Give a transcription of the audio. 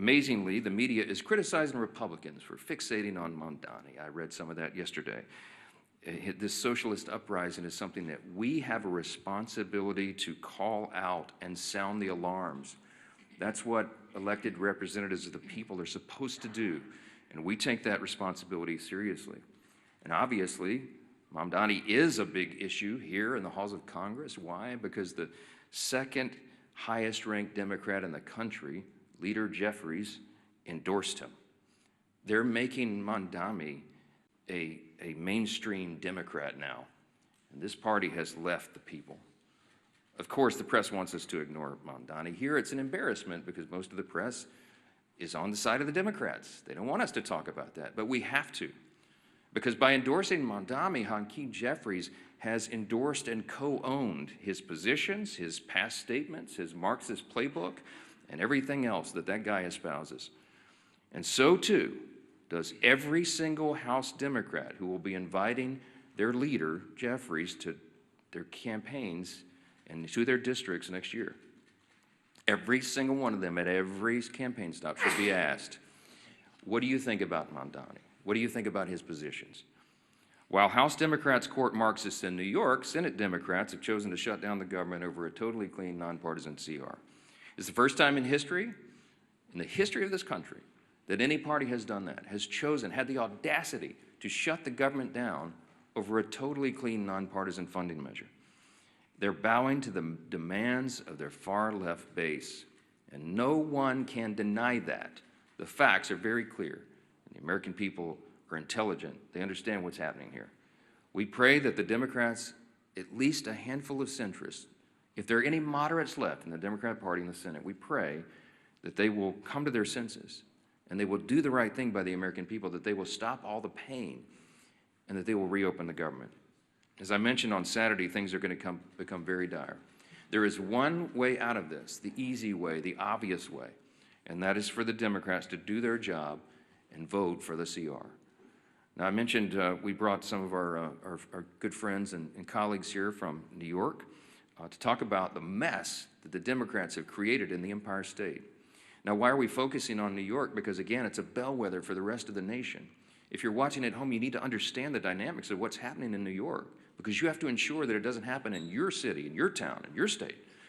Amazingly, the media is criticizing Republicans for fixating on Mamdani. I read some of that yesterday. This socialist uprising is something that we have a responsibility to call out and sound the alarms. That's what elected representatives of the people are supposed to do, and we take that responsibility seriously. And obviously, Mamdani is a big issue here in the halls of Congress. Why? Because the second highest ranked Democrat in the country, Leader Jeffries, endorsed him. They're making Mamdani a mainstream Democrat now, and this party has left the people. Of course, the press wants us to ignore Mamdani. Here it's an embarrassment because most of the press is on the side of the Democrats. They don't want us to talk about that, but we have to. Because by endorsing Mamdani, Hakeem Jeffries has endorsed and co-owned his positions, his past statements, his Marxist playbook, and everything else that that guy espouses. And so too does every single House Democrat who will be inviting their leader, Jeffries, to their campaigns and to their districts next year. Every single one of them at every campaign stop should be asked, what do you think about Mamdani? What do you think about his positions? While House Democrats court Marxists in New York, Senate Democrats have chosen to shut down the government over a totally clean, nonpartisan CR. It's the first time in history, in the history of this country, that any party has done that, has chosen, had the audacity to shut the government down over a totally clean, nonpartisan funding measure. They're bowing to the demands of their far-left base, and no one can deny that. The facts are very clear. The American people are intelligent. They understand what's happening here. We pray that the Democrats, at least a handful of centrists, if there are any moderates left in the Democrat Party in the Senate, we pray that they will come to their senses and they will do the right thing by the American people, that they will stop all the pain and that they will reopen the government. As I mentioned on Saturday, things are going to become very dire. There is one way out of this, the easy way, the obvious way, and that is for the Democrats to do their job and vote for the CR. Now, I mentioned we brought some of our good friends and colleagues here from New York to talk about the mess that the Democrats have created in the Empire State. Now, why are we focusing on New York? Because, again, it's a bellwether for the rest of the nation. If you're watching at home, you need to understand the dynamics of what's happening in New York, because you have to ensure that it doesn't happen in your city, in your town, in your state.